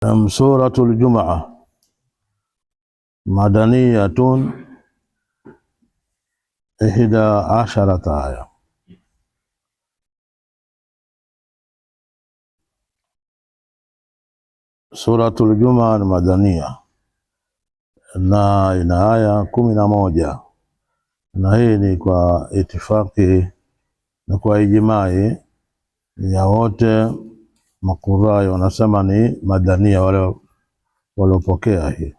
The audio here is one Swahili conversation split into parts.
سورة الجمعة مدنية 11 آية. سورة الجمعة المدنية na ina aya 11, na hii ni kwa itifaki na kwa ijimai ya wote makurai wanasema ni madania wale waliopokea hii.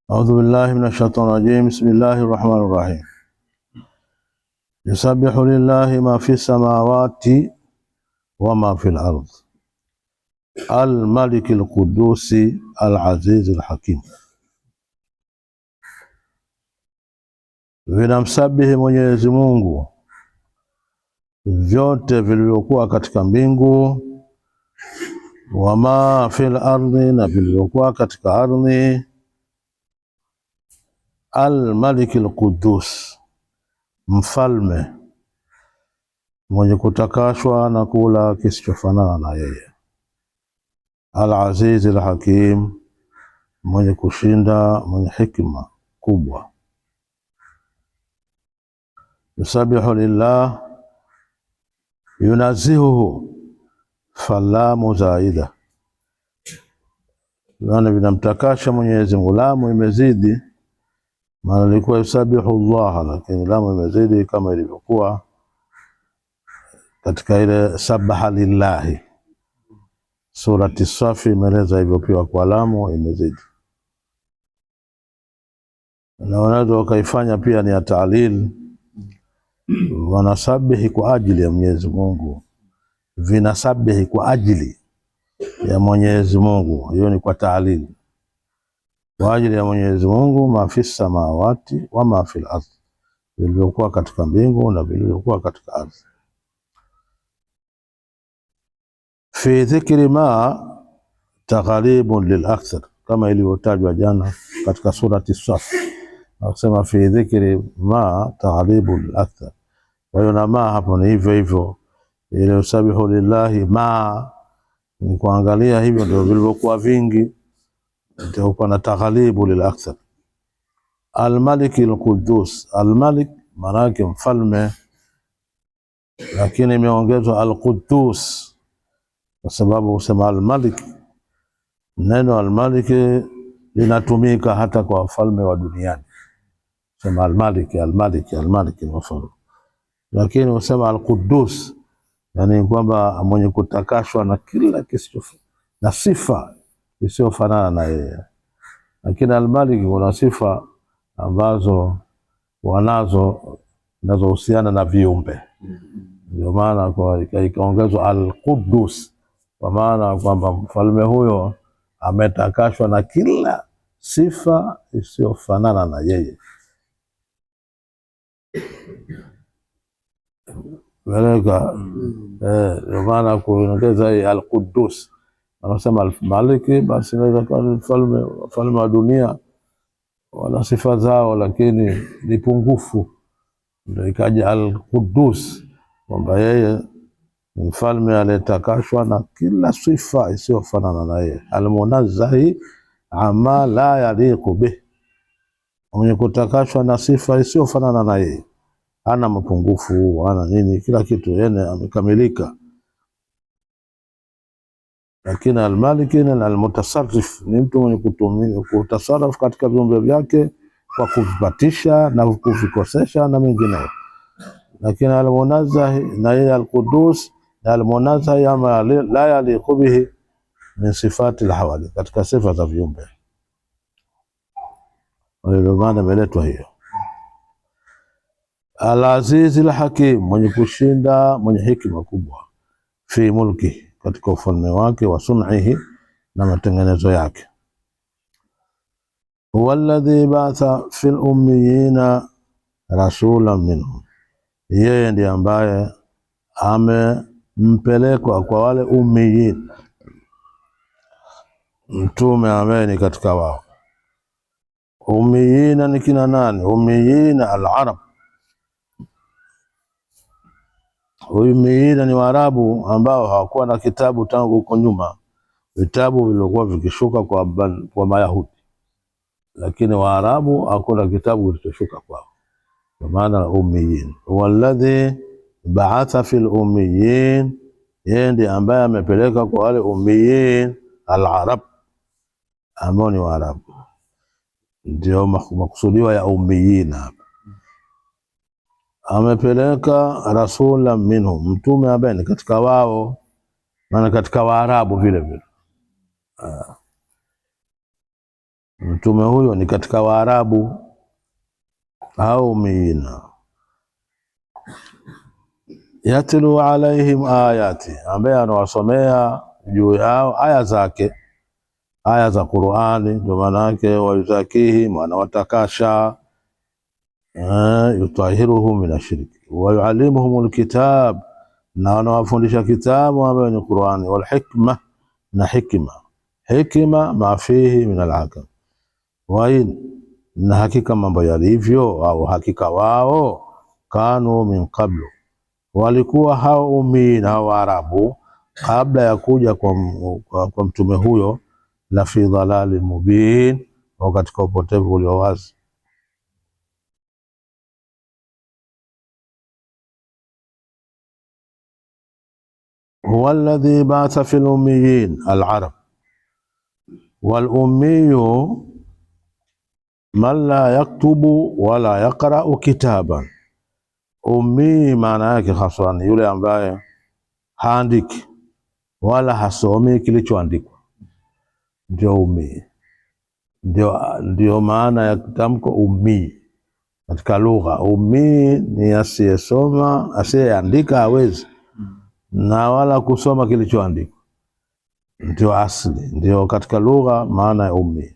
A'udhu billahi minash shaitani rajim. Bismillahir rahmanir rahim. Yusabbihu lillahi ma fi samawati wa ma fil ardh al-malik al-quddus al-aziz al-hakim. Vinamsabihi Mwenyezi Mungu vyote vilivyokuwa katika mbingu, wama fil ardhi, na vilivyokuwa katika ardhi. Al-Malik al-Quddus, mfalme mwenye kutakashwa na kula kisichofanana na yeye. Al-Aziz al-Hakim, mwenye kushinda, mwenye hikma kubwa. Yusabihu lillah, yunazihuhu, falamu zaida, yani vinamtakasha Mwenyezi Mungu. Lamu imezidi, maana ilikuwa yusabihu Allah, lakini lamu imezidi kama ilivyokuwa katika ile sabaha lillahi. Surati Safi imeeleza hivyo pia, kwa lamu imezidi. Na wanaweza wakaifanya pia ni ya ta'lil, wanasabihi kwa ajili ya Mwenyezi Mungu, vinasabihi kwa ajili ya Mwenyezi Mungu. Hiyo ni kwa ta'lil, kwa ajili ya Mwenyezi Mungu. Ma fi samawati wa ma fil ardh, vilivyokuwa katika mbingu na vilivyokuwa katika ardhi. Fi dhikri ma taghalibun lil akthar, kama ilivyotajwa jana katika surati Saf, akisema fi dhikri ma taghalibun lil akthar. Kwa hiyo na ma hapo ni hivyo hivyo, ile usabihu lillahi ma ni kuangalia hivyo ndio vilivyokuwa vingi, ndio kuna taghalibu lil akthar. Al-Malik al-Quddus, al-Malik maana yake mfalme, lakini imeongezwa al-Quddus kwa sababu usema al-Malik, neno al-Malik linatumika hata kwa wafalme wa duniani. Sema al-Malik, al-Malik, al-Malik ni mfalme, lakini usema al-Quddus yani kwamba mwenye kutakashwa na kila kisicho na sifa isiyofanana na yeye. Lakini al-Malik kuna sifa ambazo wanazo zinazohusiana na viumbe, ndio maana kwa ikaongezwa al-Quddus, kwa maana kwamba mfalme huyo ametakashwa na kila sifa isiyofanana na yeye. Weleka ndio maana kuongeza al-Quddus, anasema al-Malik, basi inaweza kuwa mfalme wa dunia, wana sifa zao lakini ni pungufu, ndio ikaja al-Quddus kwamba yeye ni mfalme aliyetakashwa na kila sifa isiyofanana na yeye. Al-Munazzahi amma la yaliqu bih, mwenye kutakashwa na sifa isiyofanana na yeye, ana mapungufu, ana nini, kila kitu yeye amekamilika. Lakini al-Malik na al-Mutasarrif ni mtu mwenye kutumia kutasarraf katika viumbe vyake kwa kuvipatisha na kuvikosesha na mengineyo. Lakini al-Munazzah na yeye al-Quddus na al-Munazzah ama la yaliqu bihi min sifati al-hawali, katika sifa za viumbe. Ndio maana imeletwa hiyo. Al-Aziz al-Hakim, mwenye kushinda, mwenye hikima kubwa. Fi mulki, katika ufalme wake, wa sun'ihi, na matengenezo yake. Huwa alladhi ba'atha fil ummiyina rasulan minhum, yeye ndiye ambaye amempelekwa kwa wale ummiyin, mtume ambaye ni katika wao. Ummiyina ni kina nani? Ummiyina al-Arab, ummiyina ni Waarabu ambao hawakuwa na kitabu tangu huko nyuma, vitabu vilivyokuwa vikishuka kwa Mayahudi, lakini Waarabu hakuna kitabu kilichoshuka kwao, kwa maana ummiyin. Walladhi ba'atha fil ummiyin, yeye ndiye ambaye amepeleka kwa wale ummiyin al-arab, ambao ni Waarabu. Ndio makusudiwa ya ummiyin hapa. Amepeleka rasulan minhum, mtume ambaye ni katika wao, maana katika Waarabu vile vile. Mtume huyo ni katika Waarabu au ummiina. Yatlu alaihim ayati, ambaye anawasomea juu yao aya zake, aya za Qur'ani. Ndio maana yake wayuzakihim, anawatakasha, yutahiruhum min ashirki, wa yuallimuhum alkitab, na anawafundisha kitabu ambayo ni Qur'ani, wal hikma, na hikma ma fihi min al-ahkam, wa na hakika mambo yalivyo, au hakika wao, kanu min qablu, walikuwa hao ummi na Waarabu kabla ya kuja kwa mtume huyo, la fi dhalalin mubin, au katika upotevu ulio wazi. Huwa alladhi ba'atha fil ummiyin al-arab, wal ummiyu man la yaktubu wala yaqra'u kitaban. Ummi maana yake hasa ni yule ambaye haandiki wala hasomi kilichoandikwa, ndio ummi. Ndio maana ya tamko ummi katika lugha. Ummi ni asiyesoma, asiyeandika, hawezi na wala kusoma kilichoandikwa, ndio asli, ndio katika lugha maana ya ummi.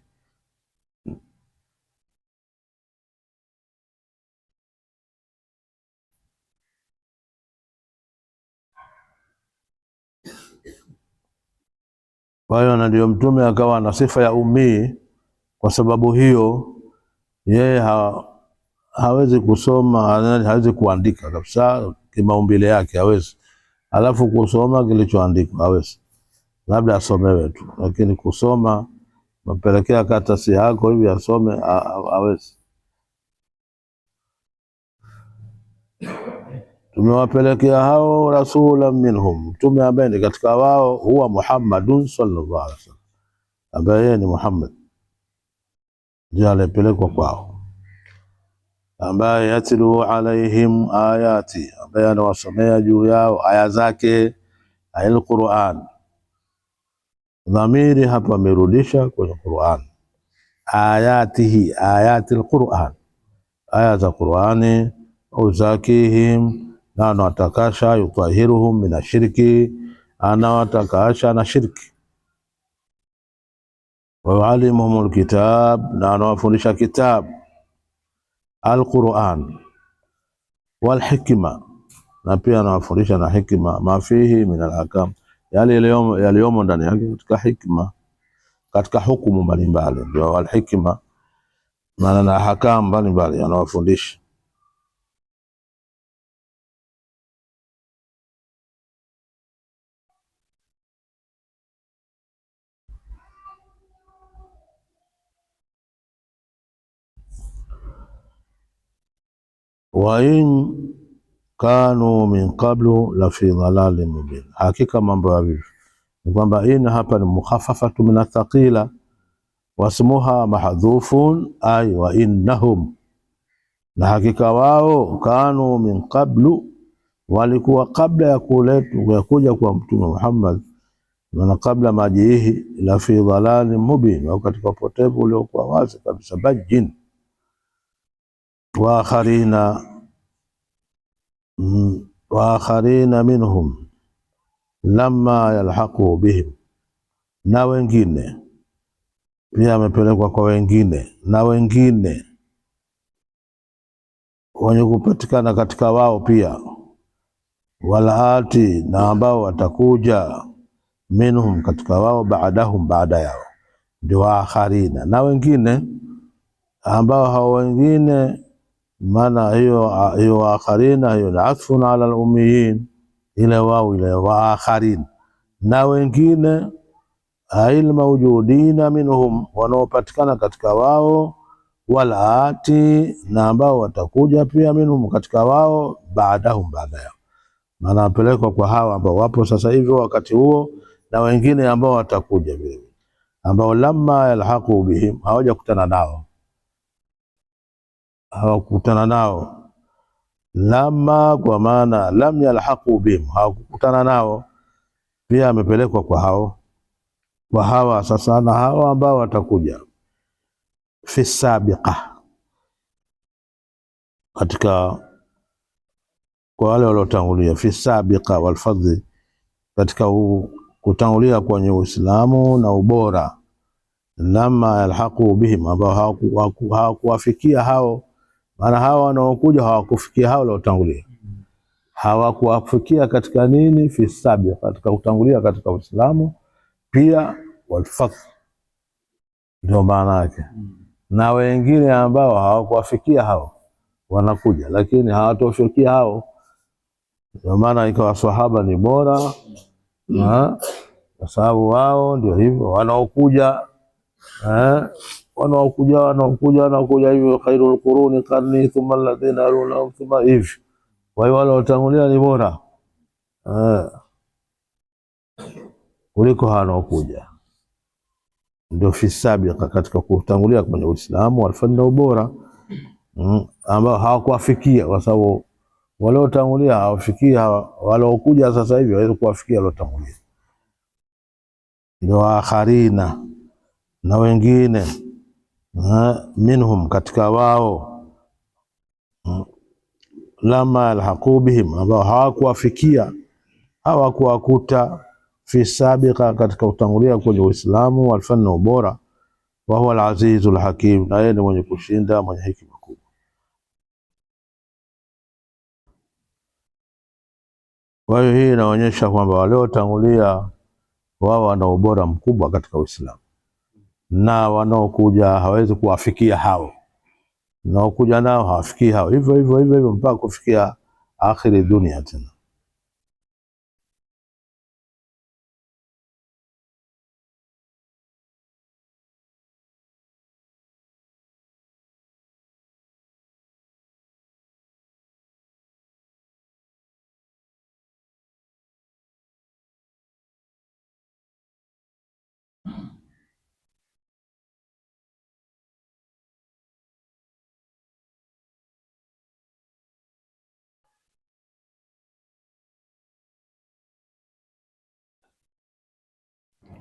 Kwa hiyo ndio mtume akawa na sifa ya ummi. Kwa sababu hiyo yeye hawezi kusoma, hawezi kuandika kabisa, kimaumbile yake hawezi. Alafu kusoma kilichoandikwa hawezi, labda asomewe tu, lakini kusoma mapelekea karatasi yako hivi asome hawezi. Tumewapelekea hao rasulan minhum, mtume ambaye ni katika wao, huwa Muhammadun sallallahu alaihi wasallam, ambaye ni Muhammad ndiye alipelekwa kwao, ambaye yatlu alaihim ayati, ambaye anawasomea juu yao aya zake, ayal Qur'an. Dhamiri hapa amerudisha kwenye Qur'an, ayatihi, ayati al-Qur'an, aya za Qur'ani. Uzakihim, na anawatakasha, yutahiruhum min ashirki, anawatakasha na shirki. Wa yuallimuhum alkitab, na anawafundisha kitab al-Qur'an, wal hikma, na pia anawafundisha na hikma, ma fihi min al-ahkam, yaliyomo ndani yake katika hikma, katika hukumu mbalimbali. Ndio wal hikma maana na ahkam mbalimbali anawafundisha. Wa in kanu min qablu la fi dhalalin mubin, hakika mambo yalivyo ni kwamba in hapa ni mukhaffafatu min athqila, wasmuha mahdhufun, ay wa innahum, na hakika wao, kanu min qablu, walikuwa kabla ya kuja kwa mtume Muhammad, na kabla majihi, la fi dhalalin mubin, au katika upotevu uliokuwa wazi kabisa, bajin. Wa akharina minhum lamma yalhaqu bihim, na wengine pia amepelekwa kwa wengine, na wengine wenye kupatikana katika wao pia, walati, na ambao watakuja, minhum, katika wao, baadahum, baada yao, ndio akharina, na wengine ambao hao wengine, maana hiyo akharina hiyo ni atfun ala al-ummiyin, ile wao ile wa akharin, na wengine ail mawjudina minhum, wanaopatikana katika wao, wala ati, na ambao watakuja pia, minhum, katika wao, baadahum, baada yao. Maana apelekwa kwa hawa ambao wapo sasa hivi wakati huo, na wengine ambao watakuja vile, ambao lamma yalhaqu bihim, hawajakutana nao, hawakutana nao. Lamma kwa maana lam yalhaqu bihim, hawakutana nao, pia amepelekwa kwa hao, kwa hawa sasa, na hawa ambao watakuja fi sabiqa, katika kwa wale waliotangulia, fi sabiqa wal fadli, katika kutangulia kwenye Uislamu na ubora. Lamma yalhaqu bihim, ambao hawakuwafikia hao, maana hao wanaokuja hawakufikia hao waliotangulia, hawakuwafikia katika nini? Fi sabiqa, katika kutangulia katika Uislamu, pia wal fadl, ndio maana yake. Na wengine ambao hawakuwafikia hao wanakuja, lakini hawatofikia hao, ndio maana ikawa sahaba ni bora, kwa sababu wao ndio hivyo wanaokuja, wanaokuja hivyo, khairul quruni qarni thumma alladhina yalunahum thumma hivyo. Kwa hiyo wale watangulia ni bora kuliko wanaokuja, ndio fi sabiqa, katika kutangulia kwenye Uislamu, walifanya ubora ambao hawakuwafikia, kwa sababu waliotangulia hawafikia waliokuja sasa hivi hawezi kuwafikia waliotangulia. Ndio akharina, na wengine minhum, katika wao, lama alhaqu bihim, ambao hawakuwafikia, hawakuwakuta, fi sabiqa, katika kutangulia kwenye Uislamu, walifanya ubora. Wa huwa al-azizul hakim, na yeye ni mwenye kushinda, mwenye hekima kubwa. Kwa hiyo hii inaonyesha kwamba waliotangulia wao wana ubora mkubwa katika Uislamu, na wanaokuja hawezi kuwafikia hao, wanaokuja nao hawafikii hao, hivyo hivyo hivyo hivyo mpaka kufikia akhiri dunia tena.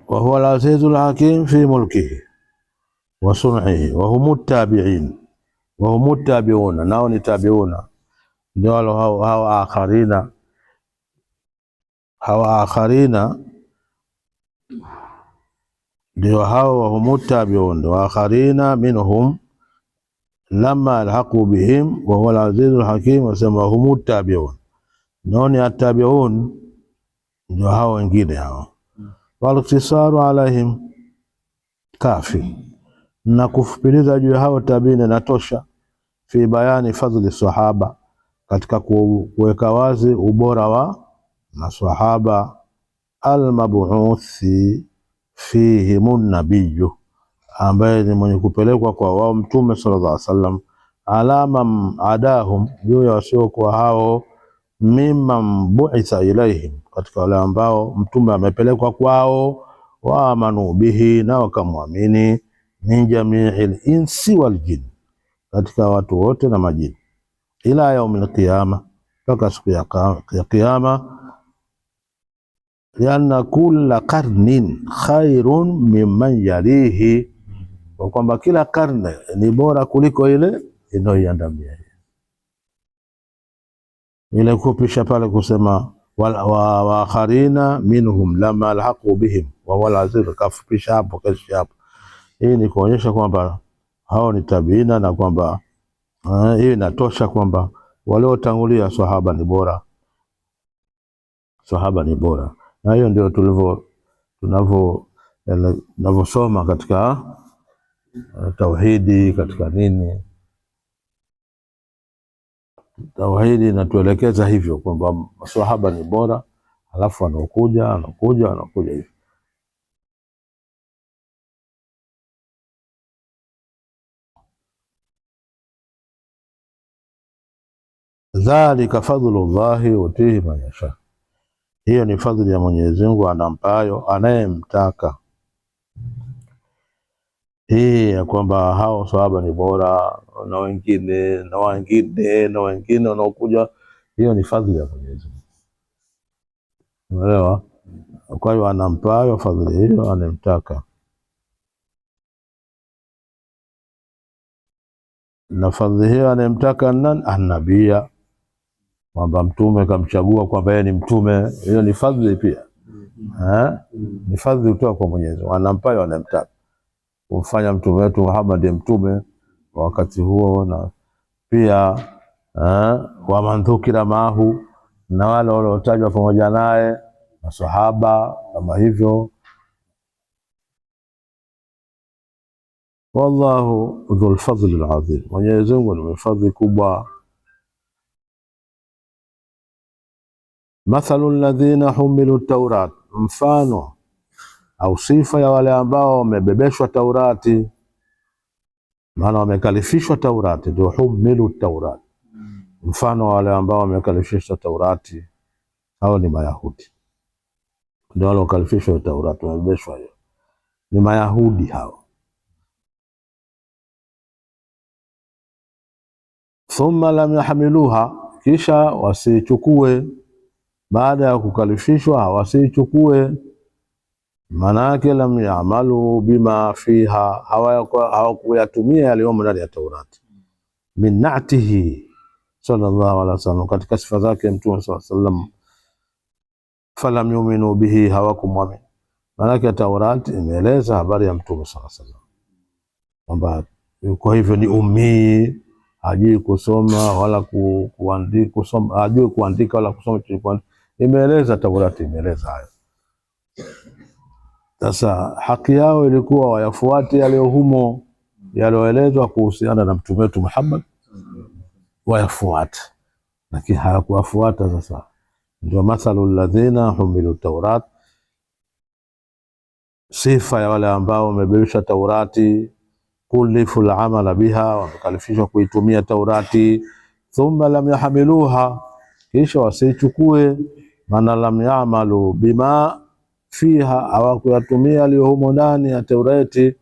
Wa huwa al-azizul hakim fi mulkihi wa sun'ihi wa hum tabi'in wa hum tabi'una, nao ni tabi'una, ndio hao akharina, ndio hao wa hum tabi'un wa akharina minhum lamma alhaqu bihim wa huwa al-azizul hakim, wasema hum tabi'un, nao ni tabi'un, ndio hao wengine hao. Waliktisaru alaihim kafi, na kufupiliza juu ya hao tabiina natosha, fi bayani fadhli sahaba, katika kuweka wazi ubora wa maswahaba, almabuuthi fihimun nabiyyu, ambaye ni mwenye kupelekwa kwa wao Mtume sallallahu alaihi wasallam, alama adahum, juu ya wasiokuwa hao, mimman bu'itha ilaihim, katika wale ambao Mtume amepelekwa kwao, wa amanu bihi, na wakamwamini, min jami'il insi wal jin, katika watu wote na majini, ila yaumil qiyama, mpaka siku ya Kiyama. Lianna kulla qarnin khairun mimman yalihi, kwa kwamba kila karne ni bora kuliko ile inayoiandamia. Ile kupisha pale kusema wa akharina minhum lamma alhaqu bihim wa huwa al-aziz, kafupisha hapo kesho hapo. Hii ni kuonyesha kwamba hao ni tabiina, na kwamba hii inatosha kwamba waliotangulia sahaba ni bora, sahaba ni bora. Na hiyo ndio tunavyosoma katika tauhidi, katika nini, tauhidi inatuelekeza hivyo kwamba maswahaba ni bora, alafu anakuja hivyo. Dhalika fadlullahi yutihi man yasha, hiyo ni fadhili ya Mwenyezi Mungu anampayo anayemtaka. Hii ya kwamba hao sahaba ni bora na wengine na wengine na wengine wanaokuja, hiyo ni fadhili ya Mwenyezi Mungu, unaelewa? Kwa hiyo anampayo fadhili hiyo anayemtaka, na fadhili hiyo anayemtaka nani? Annabia, kwamba mtume kamchagua kwamba yeye ni mtume, hiyo ni fadhili pia. Ni fadhili kutoka kwa Mwenyezi Mungu, anampayo anayemtaka, kumfanya mtume wetu Muhammad ndiye mtume wakati huo, na pia wa mandhukira mahu, na wale waliotajwa pamoja naye masahaba kama hivyo. Wallahu dhul fadli alazim, Mwenyezi Mungu ni mfadhili kubwa. Mathalu alladhina humilu taurat, mfano au sifa ya wale ambao wamebebeshwa Taurati, maana wamekalifishwa Taurati, ndio humilu taurat. Mfano wale ambao wamekalifishwa Taurati, hao ni Mayahudi, ndio wale wakalifishwa Taurati, wamebebeshwa, hiyo ni Mayahudi hao. Thumma lam yahmiluha, kisha wasichukue, baada ya kukalifishwa wasichukue. Maana yake lam ya'malu bima fiha, hawakuyatumia yaliyomo ndani ya Taurati. Min na'tihi sallallahu alaihi wasallam, katika sifa zake Mtume sallallahu alaihi wasallam. Falam yu'minu bihi, hawakumwamini. Maana yake Taurati imeeleza habari ya Mtume sallallahu alaihi wasallam kwamba kwa hivyo ni ummi, hajui kusoma wala kuandika, kusoma hajui kuandika wala kusoma. Imeeleza Taurati, imeeleza hayo. Sasa haki yao ilikuwa wayafuate yaliyo humo, yaloelezwa kuhusiana na mtume wetu Muhammad, wayafuate, lakini hawakuwafuata. Sasa ndio mathalu alladhina humilu taurat, sifa ya wale ambao wamebebeshwa Taurati, kulifu al-amala biha, wamekalifishwa kuitumia Taurati. Thumma lam yahmiluha, kisha wasichukue. Maana lam ya'malu bima fiha, hawakuyatumia aliyo humo ndani ya Taurati.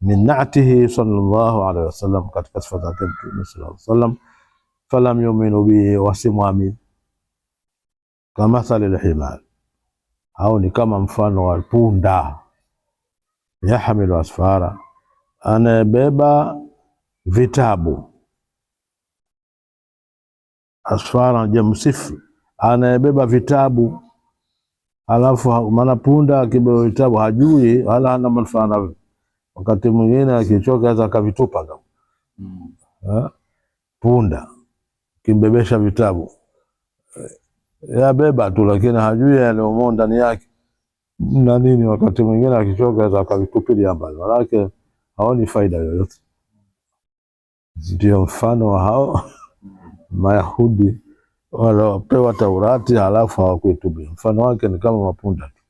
Min na'tihi sallallahu alaihi wasallam, katika sifa zake Mtume sallallahu alaihi wasallam. Falam yu'minu bihi, wasimwamini. Kama thalil himar, au ni kama mfano wa punda, yahmilu asfara, anabeba vitabu. Asfara jamsifu, anabeba vitabu. Alafu maana punda akibeba vitabu hajui wala hana manufaa navyo, wakati mwingine akichoka aweza akavitupa kama punda kimbebesha vitabu, yabeba tu, lakini hajui yaliyomo ndani yake na nini. Wakati mwingine akichoka aweza akavitupilia mbali, walake haoni faida yoyote. Ndio mfano wa hao Mayahudi waliopewa Taurati halafu hawakuitumia. Mfano wake ni kama mapunda tu.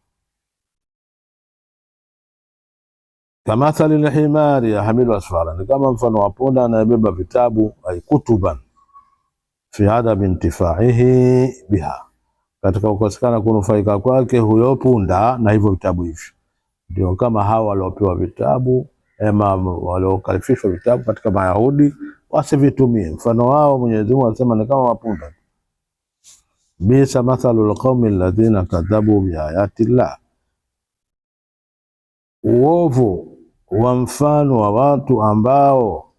Kama thalil himari yahmilu asfara, ni kama mfano wa punda anayebeba vitabu, ay kutuban, fi adami intifaihi biha, katika kukosekana kunufaika kwake huyo punda na hivyo vitabu hivyo. Ndio kama hawa waliopewa vitabu waliokalifishwa vitabu katika Mayahudi wasivitumie. Mfano wao Mwenyezi Mungu anasema ni kama mapunda. Bisa mathalul qaumi alladhina kadhabu biayati llah, uovu wa mfano wa watu ambao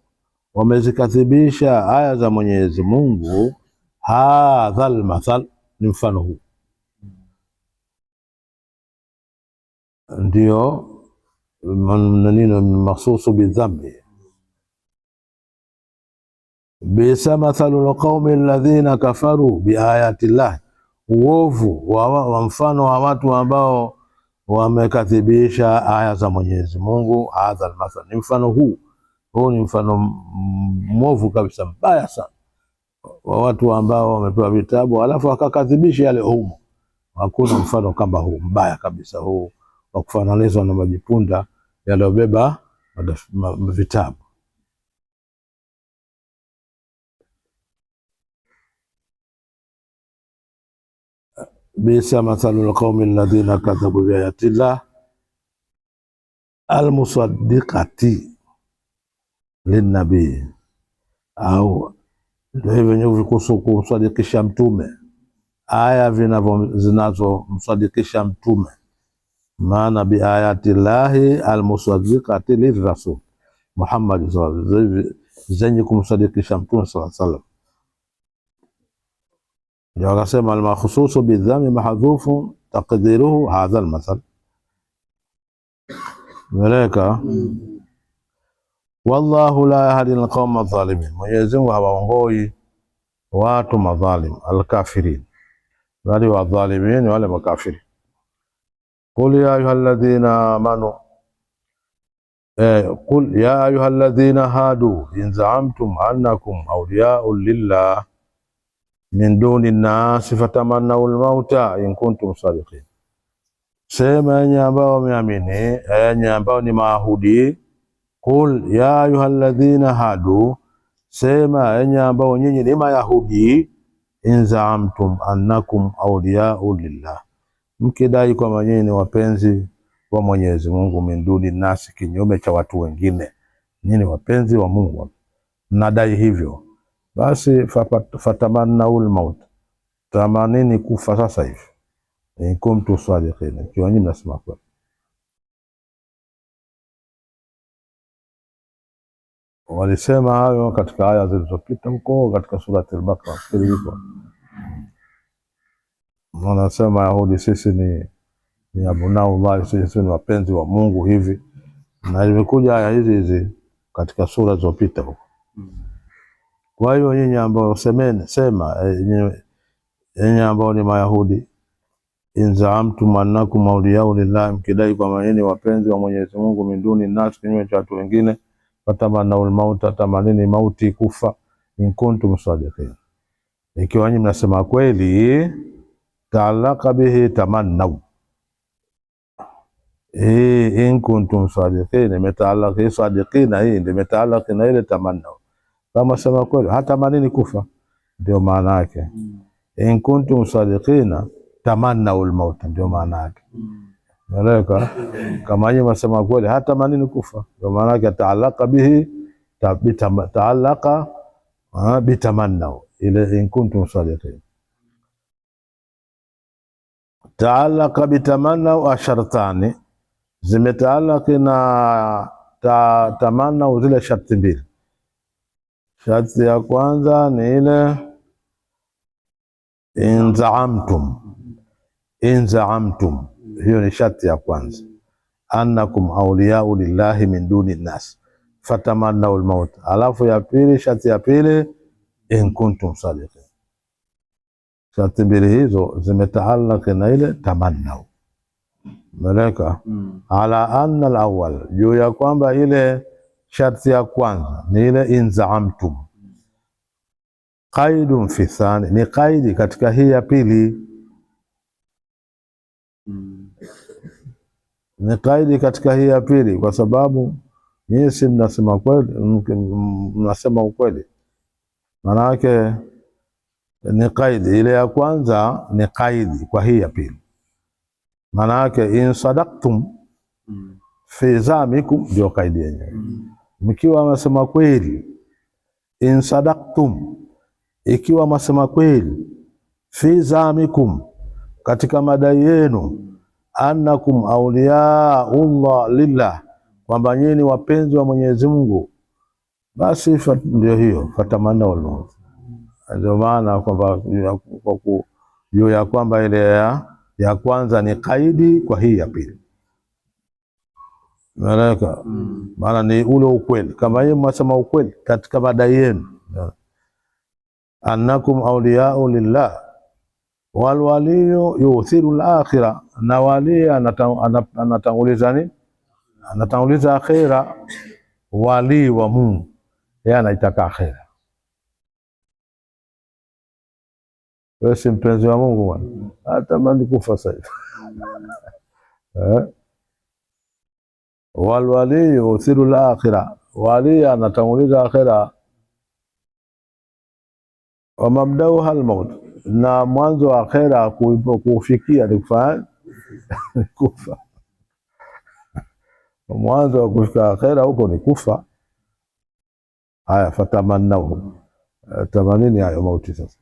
wamezikadhibisha aya za Mwenyezi Mungu. Hadhal mathal, ni mfano huu ndio maneno mahsusu bidhambi. Bisa mathalul qaumi alladhina kafaru biayati llah, uovu wa mfano wa watu ambao wamekadhibisha aya za Mwenyezi Mungu. Hadha almathal, ni mfano huu ni mfano mwovu kabisa, mbaya sana, wa watu ambao wamepewa vitabu alafu wakakadhibisha yale humo. Hakuna mfano kama huu, mbaya kabisa huu wa kufananizwa na majipunda yaliyobeba vitabu. bisa mathalul qaumi alladhina kadhabu bi ayatillah almusaddiqati linnabii, au ndio hivyo wenye kumsadikisha mtume, aya zinazomsadikisha mtume, maana bi ayatillahi almusaddiqati lirrasul Muhammad sallallahu alaihi wasallam, zenye kumsadikisha mtume sallallahu alaihi wasallam. Ndio akasema almakhsusu bidhami mahdhufu taqdiruhu hadha almathal. Meleka wallahu la yahdi alqawma adh-dhalimin, Mwenyezi Mungu hawaongoi watu madhalim, alkafirin, bali wadhalimin wale makafiri. Qul ya ayyuhalladhina amanu qul ya ayyuhalladhina hadu in za'amtum annakum awliya'u lillah min duni an-nas fatamannaw al-mauta in kuntum sadiqin. Sema enyi ambao wameamini, enyi ambao ni Mayahudi. Qul ya ayyuhalladhina hadu, sema enyi ambao nyinyi ni Mayahudi. In za'amtum annakum awliya'u lillah, mkidai kwamba nyinyi ni wapenzi wa Mwenyezi Mungu. Min duni nasi, kinyume cha watu wengine, nyinyi ni wapenzi wa Mungu, mnadai hivyo, basi fatamannaul maut, tamanini kufa sasa hivi. In kuntum sadiqin, ikiwa nyinyi mnasema kweli. Walisema hayo katika aya zilizopita huko katika surati al-Baqara. Wanasema Yahudi, sisi ni abunaullahi, sisi ni wapenzi wa Mungu hivi, na imekuja aya hizi katika sura zilizopita huko. Kwa hiyo nyinyi ambao sema nyinyi ambao ni Mayahudi, in za'amtum annakum awliya'u lillah, mkidai kwamba nyinyi wapenzi wa Mwenyezi Mungu, min duni nas, kinyume cha watu wengine, fatamannaul mauta, tamanini mauti, kufa. In kuntum sadiqin, ikiwa nyinyi mnasema kweli. Ta'allaqa bihi tamannaw, in kuntum sadiqin, imetaalaki sadiqina, hii ndio imetaalaki na ile tamannaw. Kama sema kweli hatamanini kufa, ndio maana yake. In kuntum sadiqina tamannawul maut, ndio maana yake. Malaika kama yeye msema kweli hatamanini kufa, ndio maana yake ta'allaqa bihi, ta'allaqa bitamannaw ile in kuntum sadiqin. Ta'allaqa bitamannaw ashartani, zimetaalaki na tamannaw zile sharti mbili. Sharti ya kwanza ni ile in za'amtum, hiyo ni sharti ya kwanza. Annakum awliya'u lillahi min duni nas fatamannaw al-maut. Alafu ya pili, sharti ya pili, in kuntum sadiqin. Sharti mbili hizo zimetaalaki na ile tamannaw. Malaika ala anna al-awwal, juu ya kwamba ile sharti ya kwanza ni ile in za'amtum, qaidun fi thani, ni qaidi katika hii ya pili. Ni qaidi katika hii ya pili, kwa sababu nyinyi si mnasema kweli, mnasema ukweli, maana yake ni qaidi. Ile ya kwanza ni qaidi kwa hii ya pili, maana yake in sadaqtum fi zamikum, ndio qaidi yenyewe. Mkiwa mnasema kweli, in sadaqtum, ikiwa mnasema kweli, fi zamikum, katika madai yenu, annakum awliya'ullah lillah, kwamba nyinyi wapenzi wa Mwenyezi Mungu, basi ndio hiyo fatamannaw al-maut. Ndio maana kwamba juu ya kwamba ile ya kwanza ni kaidi kwa hii ya pili. Malaika maana ni ule ukweli, kama yeye mnasema ukweli katika madai yenu, annakum awliya'u lillah wal waliyu yuthiru al-akhirah, na wali anatanguliza nini? Anatanguliza akhira. Wali wa Mungu yeye anaitaka akhira. Wewe si mpenzi wa Mungu bwana, hata mandi kufa sasa. Wal wali yuthiru al-akhirah, wali anatanguliza akhira. Wa mabdauha al-maut, na mwanzo wa akhera kufikia ni kufa. Mwanzo wa kufika akhera huko ni kufa. Haya, fatamannau, tamanini hayo mauti sasa.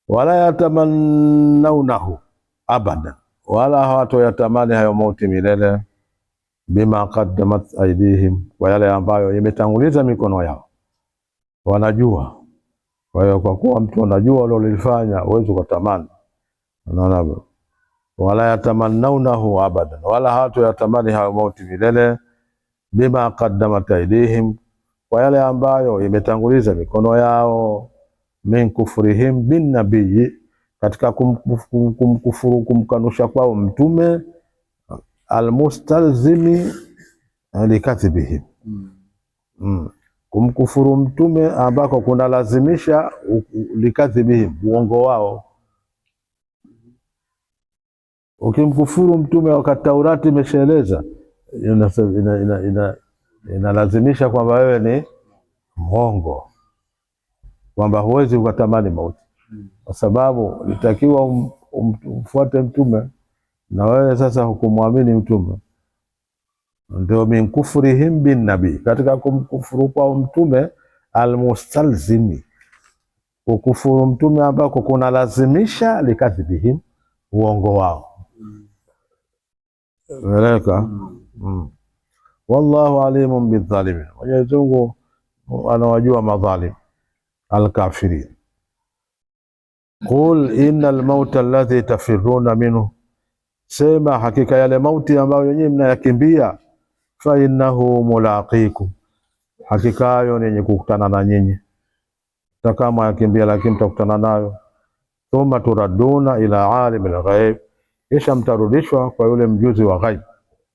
Wala yatamannaunahu abadan, wala hawatoyatamani hayo mauti milele. Bima qaddamat aidihim, kwa yale ambayo imetanguliza mikono yao. Wanajua. Kwa hiyo kwa kuwa mtu anajua alilofanya, huwezi kutamani. Unaona? Wala yatamannaunahu abadan, wala hawatoyatamani hayo mauti milele. Bima qaddamat aidihim, kwa yale ambayo imetanguliza mikono yao. Min kufurihim bin nabiyyi, katika kumkufuru, kumkanusha kwao mtume. Almustalzimi likadhibihim, kumkufuru mtume ambako kuna lazimisha likadhibihim, uongo wao. Ukimkufuru mtume wakati Taurati imeshaeleza, inalazimisha kwamba wewe ni mwongo, kwamba huwezi ukatamani mauti, kwa sababu itakiwa umfuate mtume na wewe sasa hukumwamini mtume. Ndio min kufurihim bin nabii, katika kumkufuru kwa mtume. Almustalzimi, kukufuru mtume ambako kuna lazimisha likadhibihim, uongo wao. Weleka. Wallahu alimun bidhalimin, Mwenyezi Mungu anawajua madhalim alkafirin. Qul innal mauta alladhi tafiruna minhu, sema hakika yale mauti ambayo nyinyi mnayakimbia. Fa innahu mulaqikum, hakika hayo ni yenye kukutana na nyinyi. Kama yakimbia lakini mtakutana nayo. Thumma turaduna ila alimil ghaib, kisha mtarudishwa kwa yule mjuzi wa ghaib,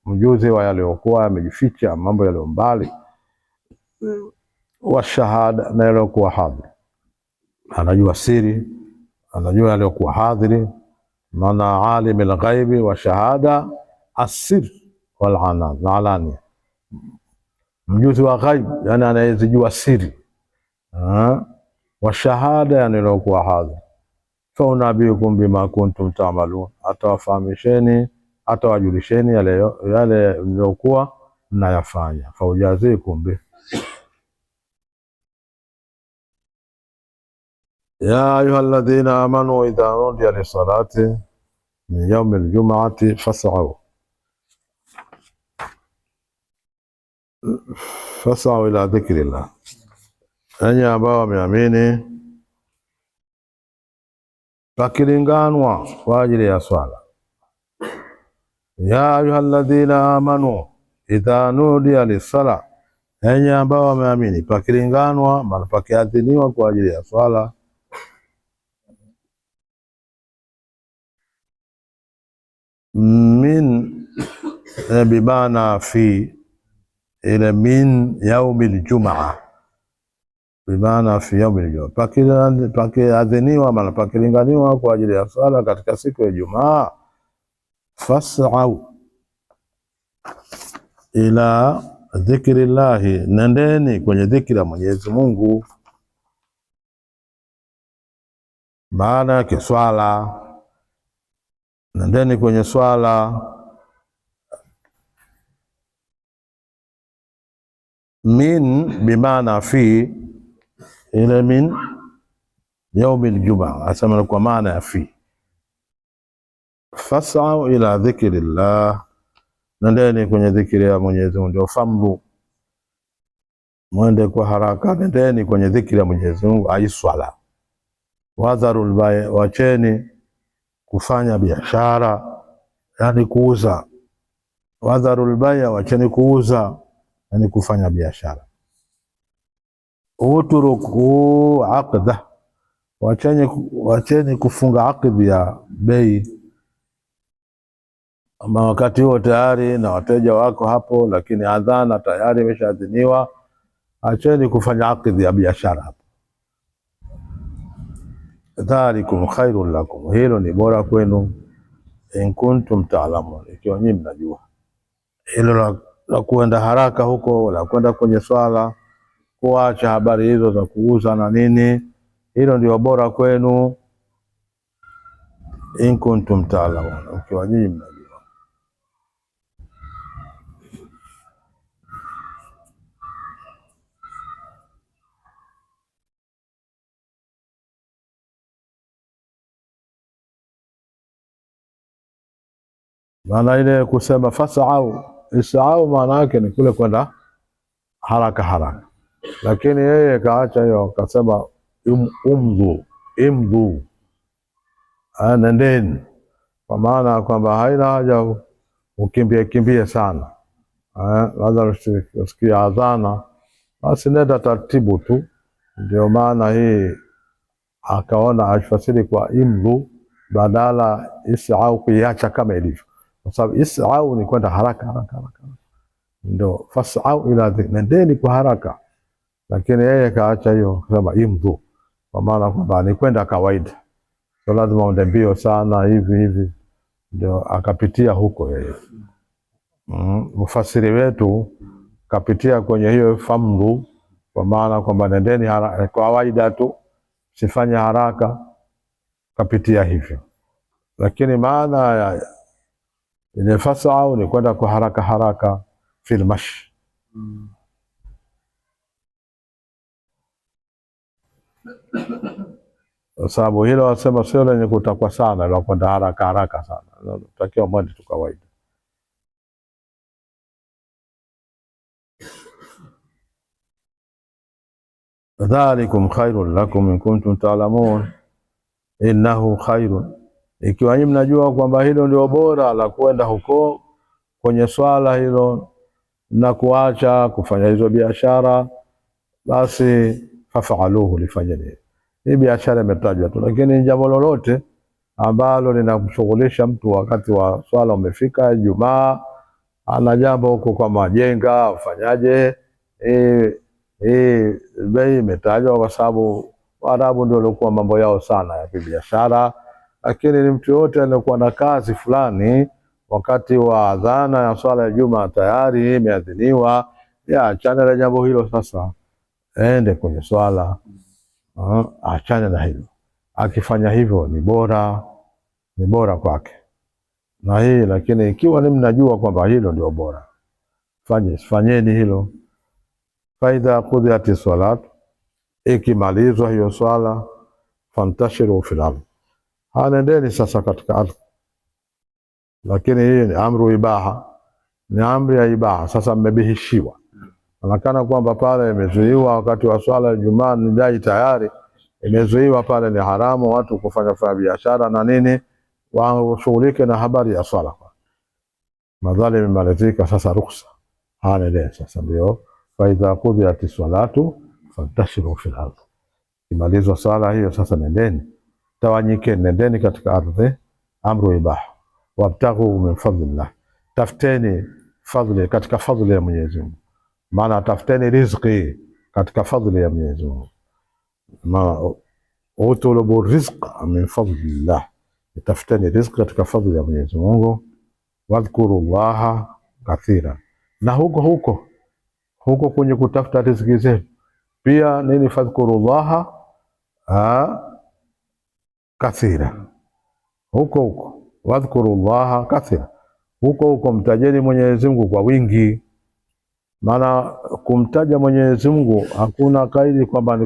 mjuzi wa yaliyokuwa yamejificha, mambo yaliyo mbali. Wa shahada, na yaliyokuwa hadhiri, anajua siri, anajua yaliyokuwa hadhiri. Maana alimil ghaibi wa shahada asir wal alani, mjuzi wa ghaib yani anayezijua siri, wa shahada yani yaliyokuwa hadhiri. Fa unabiukum bima kuntum ta'malun, atawafahamisheni, atawajulisheni yale mliokuwa mnayafanya. Fa ujazikum bi. Ya ayyuhalladhina amanu idha nudiya lis-salati min yawmil jum'ati fas'au ila dhikrillah, enyi ambao wameamini, pakilinganwa kwa ajili ya swala. Ya ayyuhalladhina amanu idha nudiya lis-sala, enyi ambao wameamini, pakilinganwa, maana pakiadhiniwa kwa ajili ya swala. Min bimana fi, ile min yaumil jumaa, bimana fi yaumil jumaa, pakiadhiniwa, maana pakilinganiwa kwa ajili ya swala katika siku ya Ijumaa. Fas'au ila dhikrillahi, nendeni kwenye dhikri ya Mwenyezi Mungu. Maana yake swala, nendeni kwenye swala. Min bimana fi, ile min yaumil jumaa, asema kwa maana ya fi. Fas'au ila dhikrillah, nendeni kwenye dhikri ya Mwenyezi Mungu. Ndio famru, mwende kwa haraka, nendeni kwenye dhikri ya Mwenyezi Mungu, ai swala. Wadharul bay', wacheni kufanya biashara, yani kuuza. Wadharul bay', wacheni kuuza, yani kufanya biashara. Utruku aqda, wacheni kufunga aqdi ya bei. Ama wakati huo tayari na wateja wako hapo, lakini adhana tayari imeshaadhiniwa, acheni kufanya aqdi ya biashara hapo. Dhalikum khairul lakum, hilo ni bora kwenu. In kuntum ta'lamun, ikiwa nyinyi mnajua. Hilo la kwenda haraka huko, la kwenda kwenye swala, kuacha habari hizo za kuuza na nini, hilo ndio bora kwenu. In kuntum ta'lamun, ukiwa nyinyi mnajua. Maana ile kusema fasau, isau maana yake ni kule kwenda haraka haraka, lakini yeye kaacha hiyo, akasema imdhu, nendeni, kwa maana kwamba haina haja ukimbie sana. Lazima usikie adhana, basi nenda taratibu tu. Ndio maana hii akaona ashfasiri kwa imdhu badala isau, kuiacha kama ilivyo, kwa sababu isau ni kwenda haraka. Ndio fasau ila, nendeni kwa haraka, lakini yeye kaacha hiyo kusema imdhu, kwa maana kwamba ni kwenda kawaida, so lazima uende mbio sana hivi. Ndio akapitia huko yeye. Mufasiri wetu kapitia kwenye hiyo famdhu, kwa maana kwamba nendeni haraka kawaida tu, sifanye haraka, kapitia hivyo. Lakini maana ya ile fasau ni kwenda kwa haraka fil mashi. Sababu hilo wasema sio lenye kutakwa sana, la kwenda haraka sana, takiwa mwende tu kawaida. Dhalikum khairun lakum in kuntum ta'lamun innahu khairun, ikiwa nyinyi mnajua kwamba hilo ndio bora la kwenda huko kwenye swala hilo na kuacha kufanya hizo biashara, basi fafaluhu, lifanyeni. Hii biashara imetajwa tu, lakini jambo lolote ambalo linamshughulisha mtu wakati wa swala umefika, Ijumaa ana jambo huko kwa majenga, ufanyaje, bei imetajwa kwa sababu Waarabu ndio walikuwa mambo yao sana ya biashara. Lakini ni mtu yote aliyekuwa na kazi fulani, wakati wa adhana ya swala ya Juma tayari imeadhiniwa, achane na jambo hilo. Sasa ende kwenye swala, achane na hilo. Akifanya hivyo ni bora kwake. Na hii lakini ikiwa ni mnajua kwamba hilo ndio bora, fanyeni hilo. Faidha qudiyati salat, ikimalizwa hiyo swala, fantashiru fil ardh, nendeni sasa katika ardhi. Lakini hii ni amru ibaha, ni amri ya ibaha. Sasa mmebihishiwa, anakana kwamba pale imezuiwa wakati wa swala ya Ijumaa, ni dai tayari imezuiwa pale, ni haramu watu kufanya biashara na nini, washughulike na habari ya swala. Madhali imemalizika, sasa ruhusa, nendeni sasa. Ndio faidha qudiyati salatu fantashiru fil ardh, imalizwa swala hiyo sasa nendeni, tawanyikeni, nendeni katika ardhi. Amru ibaha. Wabtaghu min fadlillah, tafuteni fadhili, katika fadhili ya Mwenyezi Mungu. Maana tafuteni riziki katika fadhili ya Mwenyezi Mungu. Ma utulubu rizqa min fadlillah, tafuteni riziki katika fadhili ya Mwenyezi Mungu. Wadhkurullaha kathira, na huko kwenye kutafuta riziki zetu pia nini, fadhkurullaha kathira, huko wadhkurullaha kathira, huko mtajeni Mwenyezi Mungu kwa wingi. Maana kumtaja Mwenyezi Mungu hakuna kaidi kwamba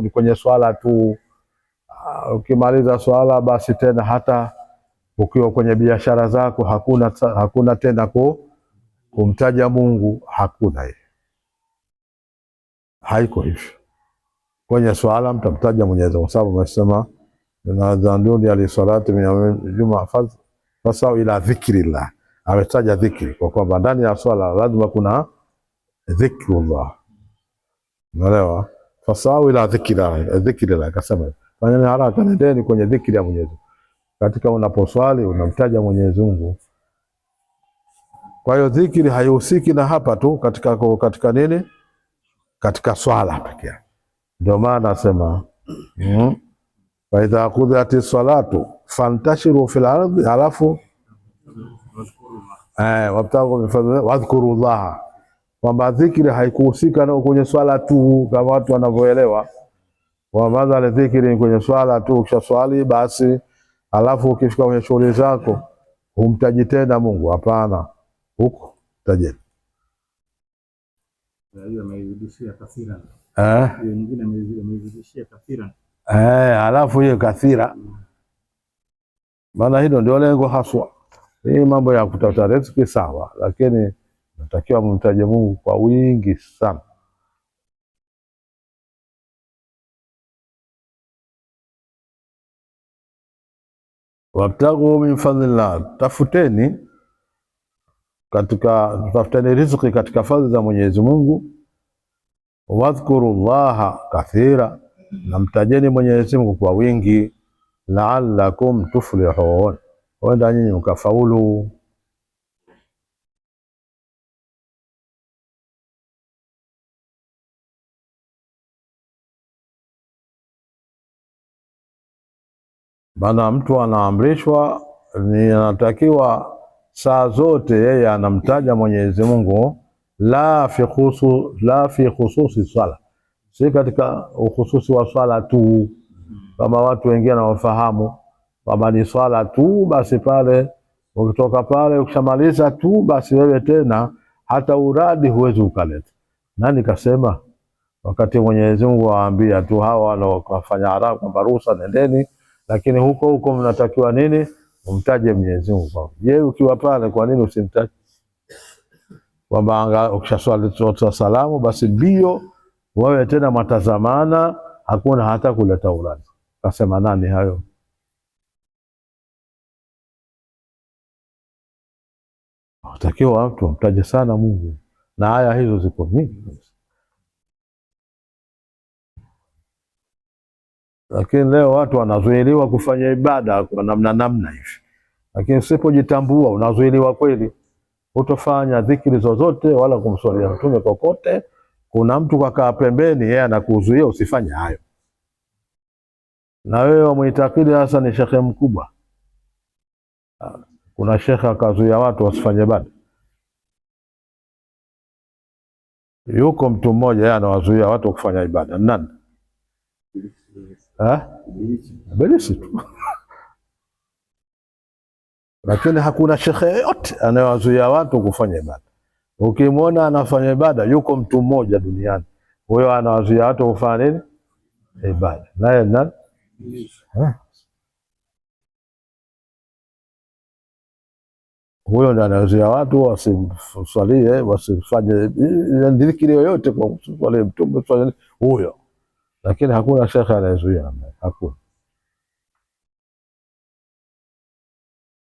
ni kwenye swala tu. Ukimaliza swala basi tena hata ukiwa kwenye biashara zako hakuna tena kumtaja Mungu, hakuna hiyo, haiko hivyo. Kwenye swala mtamtaja Mwenyezi Mungu, sababu amesema nadhanduni alisalati min Juma fasau ila dhikrillah, ametaja dhikri kwa kwamba ndani ya swala lazima kuna dhikrullah. Unaelewa? Fasau ila dhikrillah, akasema fanyeni haraka, nendeni kwenye dhikri ya Mwenyezi Mungu. Katika unaposwali unamtaja Mwenyezi Mungu. Kwa hiyo dhikri haihusiki na hapa tu katika nini, katika swala pekee. Ndio maana nasema fa idha qudiyati salatu fantashiru fil ardi, alafu wabtaghu min fadli wadhkurullaha, kwamba dhikri haikuhusika na kwenye swala tu kama watu wanavyoelewa, wa madhali dhikri ni kwenye swala tu, kisha swali basi, alafu ukifika kwenye shughuli zako humtaji tena Mungu. Hapana, huko tajeni hiyo ameizidishia kathira. Hiyo nyingine ameizidishia kathira. Alafu hiyo kathira, maana hilo ndio lengo haswa. Hii mambo ya kutafuta riziki sawa, lakini natakiwa mumtaje Mungu kwa wingi sana. Wabtaghu min fadlillah, tafuteni riziki katika fadhila za Mwenyezi Mungu. Wadhkurullaha kathira, na mtajeni Mwenyezi Mungu kwa wingi. La'allakum tuflihun, wenda nyinyi mkafaulu. Maana mtu anaamrishwa ni anatakiwa saa zote yeye anamtaja Mwenyezi Mungu, la fi khususi swala, si katika ukhususi wa swala tu, kama watu wengine wanaofahamu kwamba ni swala tu basi, pale ukitoka pale ukishamaliza tu basi wewe tena hata uradi huwezi ukaleta. Nani kasema? Wakati Mwenyezi Mungu awaambia tu hawa wanaofanya haramu kwamba ruhusa nendeni, lakini huko mnatakiwa nini? Umtaje Mwenyezi Mungu. Je, ukiwa pale kwa nini usimtaje? Kwamba ukishaswali salamu basi bio wewe tena matazamana, hakuna hata kuleta uradi. Kasema nani hayo? Watakiwa watu wamtaje sana Mungu, na aya hizo ziko nyingi. Lakini leo watu wanazuiliwa kufanya ibada kwa namna hivi, lakini usipojitambua unazuiliwa kweli. Utofanya dhikri zozote wala kumswalia Mtume kokote, kuna mtu kakaa pembeni, yeye anakuzuia usifanye hayo, na wewe wamuitakidi hasa ni shekhe mkubwa. Kuna shekhe akazuia watu wasifanye ibada, yuko mtu mmoja yeye anawazuia watu kufanya ibada. Nani? Ibilisi tu. Lakini hakuna shekhe yote anayewazuia watu kufanya ibada. Ukimwona anafanya ibada, yuko mtu mmoja duniani, huyo anawazuia watu kufanya nini? Ibada. Naye nani? Huyo ndiye anawazuia watu wasiswalie, wasifanye dhikri yoyote kwa kuswalia Mtume huyo. Lakini hakuna shekhe anayezuia, hakuna.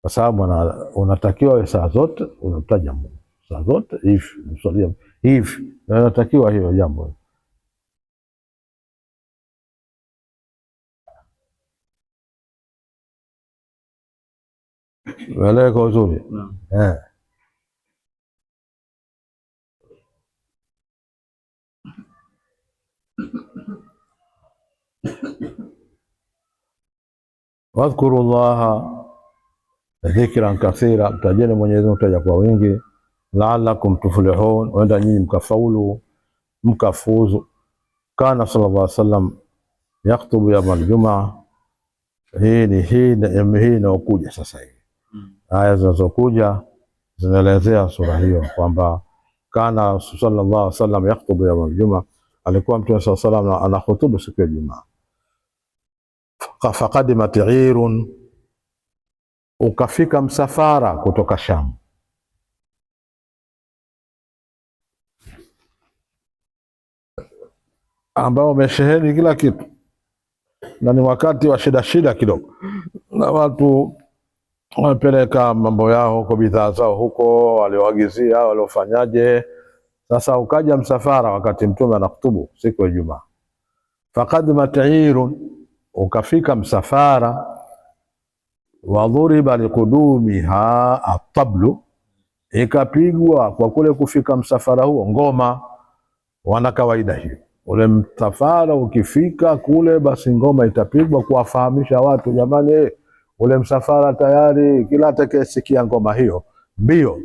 Kwa sababu unatakiwa saa zote unamtaja Mungu, saa zote hivi mswalia hivi, na unatakiwa hiyo jambo. Weleka uzuri. Wadhkurullaha dhikran kathira, mtajeni Mwenyezi Mungu taja kwa wingi. La'allakum tuflihun, wenda nyinyi mkafaulu mkafuzu. Kana sallallahu alaihi wasallam yaktubu yawm al-jum'a. Hii inayokuja sasa hivi, aya zinazokuja zinaelezea sura hiyo kwamba kana sallallahu alaihi wasallam yaktubu yawm al-jum'a, alikuwa Mtume sallallahu alaihi wasallam anahutubu siku ya Ijumaa. Faqadimat irun, ukafika msafara kutoka Sham, ambao umesheheni kila kitu, na ni wakati wa shida kidogo, na watu wamepeleka mambo yao huko, bidhaa zao huko, walioagizia waliofanyaje. Sasa ukaja msafara wakati Mtume anakutubu siku ya Ijumaa. Faqadimat irun, ukafika msafara. Wadhuriba liqudumiha atablu, ikapigwa kwa kule kufika msafara huo ngoma. Wana kawaida hiyo, ule msafara ukifika kule basi ngoma itapigwa kuwafahamisha watu, jamani, ule msafara tayari. Kila atakayesikia ngoma hiyo mbio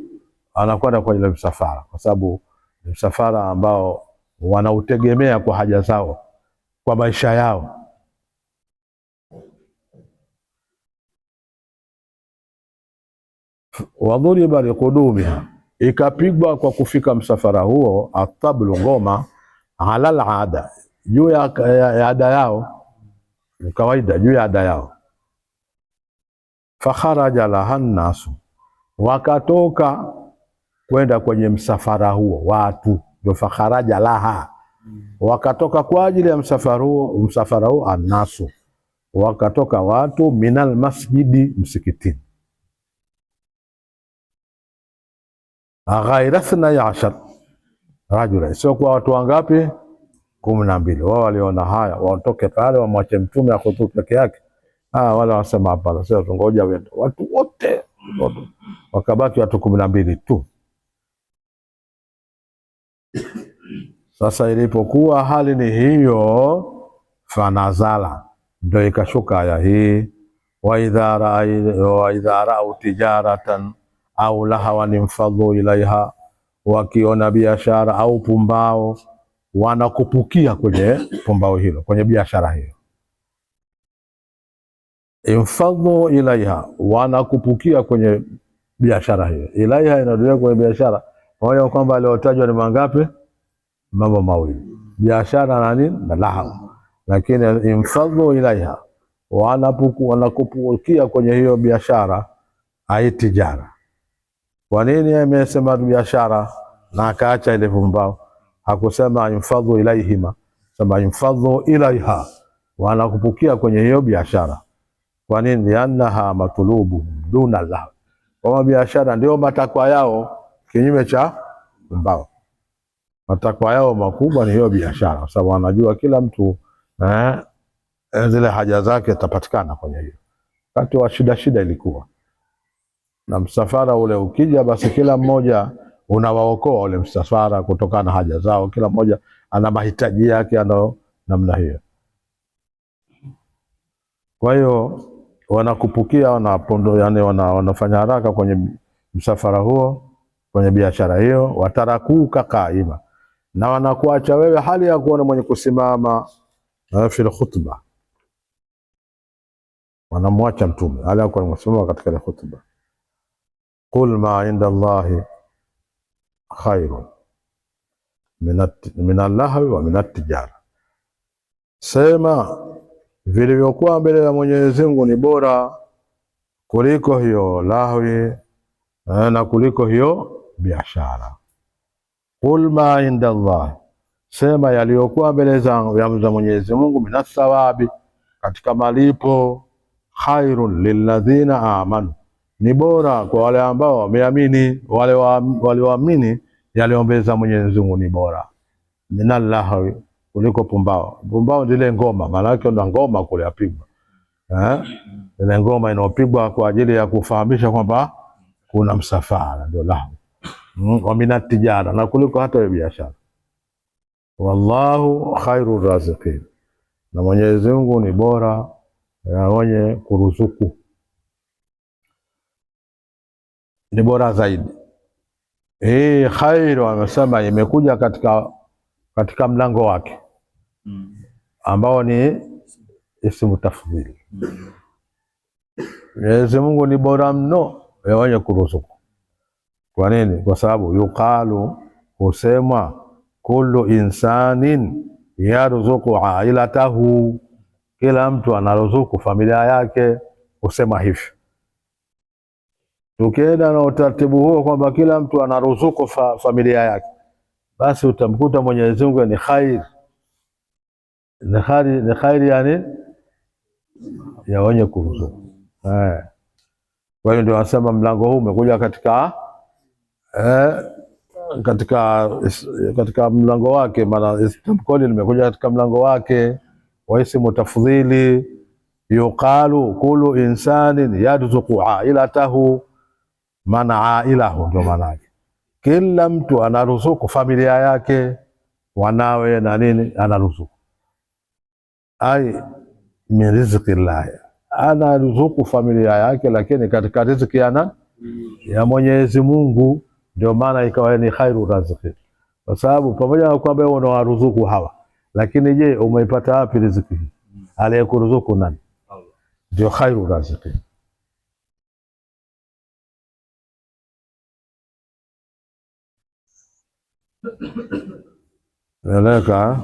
anakwenda kwa ile msafara, kwa sababu msafara ambao wanautegemea kwa haja zao, kwa maisha yao. Wadhuriba liqudumiha, ikapigwa kwa kufika msafara huo, atablu, ngoma, ala alada, juu ya ada yao, ni kawaida juu ya ada yao. Fakharaja laha nnasu, wakatoka kwenda kwenye msafara huo watu, ndio fakharaja laha, wakatoka kwa ajili ya msafara huo, annasu, wakatoka watu, minal masjidi, msikitini, ghaira 12 rajula, sio kwa watu wangapi? 12. Wao waliona haya watoke pale wamwache mtume akhutubu peke yake. Wala wasema hapana, sio, tungoja watu wote, wakabaki watu 12 tu. Sasa ilipokuwa hali ni hiyo, fanazala, ndio ikashuka aya hii, wa idha ra'au tijaratan au lahawan infadhu ilaiha, wakiona biashara au pumbao wanakupukia kwenye pumbao hilo, kwenye biashara hiyo. Infadhu ilaiha, wanakupukia kwenye biashara hiyo. Ilaiha inaendelea kwenye biashara, moja kwamba aliotajwa ni mangapi? Mambo mawili, biashara na nini na lahu. Lakini infadhu ilaiha, wanakupukia kwenye hiyo biashara, aitijara. Kwa nini amesema biashara na akaacha ile pumbao? Hakusema infadhu ilaihima, sema infadhu ilaiha, wanakupukia kwenye hiyo biashara. Kwa nini? Liannaha matulubu duna lahu, kwa biashara ndio matakwa yao, kinyume cha pumbao. Matakwa yao makubwa ni hiyo biashara, kwa sababu wanajua kila mtu zile haja zake tapatikana kwenye hiyo. Wakati wa shida ilikuwa na msafara ule ukija, basi kila mmoja unawaokoa ule msafara kutokana na haja zao. Kila mmoja ana mahitaji yake, ana namna hiyo. Kwa hiyo wanakupukia, wanapondo, yani wanafanya haraka kwenye msafara huo, kwenye biashara hiyo. Watarakuka qaima, na wanakuacha wewe hali ya kuona mwenye kusimama fil khutba, wanamwacha mtume hali ya kuwa msimama katika ile khutba. Qul ma inda Allahi khairun min al-lahwi wa min at-tijara, sema vilivyokuwa mbele ya Mwenyezi Mungu ni bora kuliko hiyo lahwi na kuliko hiyo biashara. Qul ma inda Allah, sema yaliyokuwa mbele za Mwenyezi Mungu, minathawabi, katika malipo, khairun lilladhina amanu, ni bora kwa wale ambao wameamini. Wale walioamini yaliombeza Mwenyezi Mungu ni bora. Minallahwi, kuliko pumbao. Pumbao ndile ngoma, maana yake ndo ngoma kule yapigwa, ile ngoma inopigwa kwa ajili ya kufahamisha kwamba kuna msafara, ndio lahwi. Wa minat tijara, na kuliko hata biashara. Wallahu khairur raziqin, na Mwenyezi Mungu ni bora ya wenye kuruzuku, ni bora zaidi. Hii khairu amesema imekuja katika mlango wake ambao ni ismu tafdhili. Mwenyezi Mungu ni bora mno ya wenye kuruzuku. Kwa nini? Kwa sababu yuqalu, husema, kullu insanin yarzuqu ailatahu, kila mtu anaruzuku familia yake, husema hivi. Tukienda na utaratibu huo kwamba kila mtu anaruzuku familia yake, basi utamkuta Mwenyezi Mungu ni khair, ni khair yani ya wenye kuruzuku. Kwa hiyo ndio wanasema mlango huu umekuja katika mlango wake, maana istamkoli limekuja katika mlango wake wa ismu tafdhili. Yuqalu kullu insanin yarzuqu ailatahu, maana ailahu ndio maana yake, kila mtu anaruzuku familia yake, wanawe na nini, anaruzuku. Ai min rizqillah, anaruzuku familia yake, lakini katika riziki ya Mwenyezi Mungu. Ndio maana ikawa ni khairu raziqin. kwa sababu pamoja na kwamba wewe unawaruzuku hawa, lakini je, umeipata wapi riziki hii? Aliyekuruzuku nani? Ndio khairu raziqin. Eleka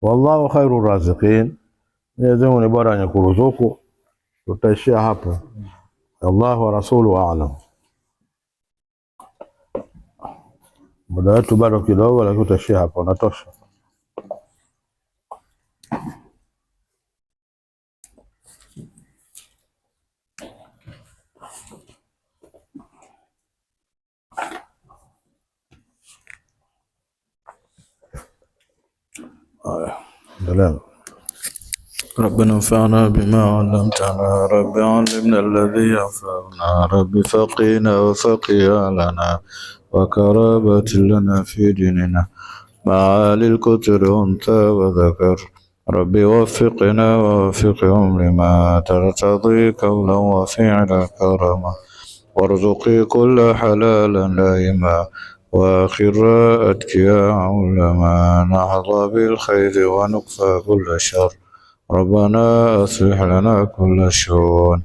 wallahu khairu raziqin, Mwenyezi Mungu ni bora wenye kuruzuku. Tutaishia hapo. Allahu wa rasuluhu a'lam. Muda wetu bado kidogo, lakini tutaishia hapo, unatosha. Endelea. ربنا انفعنا بما علمتنا، رب علمنا الذي ينفعنا، رب فقنا وفقها لنا وكرامة لنا في ديننا، معالي الكتر أنثى وذكر، رب وفقنا ووفقهم لما ترتضي قولا وفعلا كرما، وارزقي كل حلال دائما، وآخر أتكيا علما، نحظى بالخير ونكفى كل شر، ربنا أصلح لنا كل شؤون،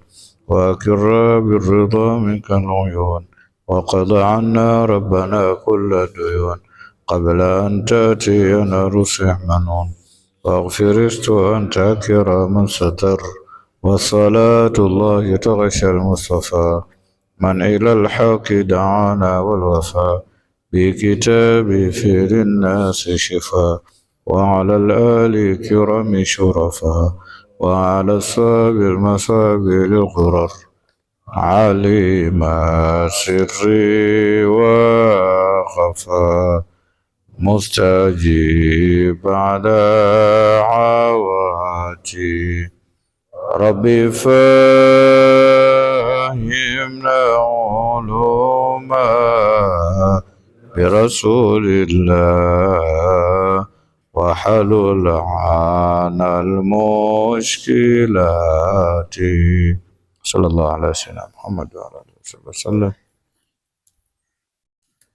وأكر بالرضا منك العيون، وقض عنا ربنا كل ديون، قبل أن تأتينا رسح منون، واغفر أنت كرام ستر، والصلاة الله تغشى المصطفى، من إلى الحق دعانا والوفاء، بكتاب في للناس شفاء، وعلى الآل كرم شرفاء، وعلى الصاب المصاب للغرر، عليم سري وخفى، مستجيب على عواتي، ربي فهمنا علوما برسول الله، وحلل عنا المشكلات، صلى الله على سيدنا محمد وعلى آله وصحبه وسلم.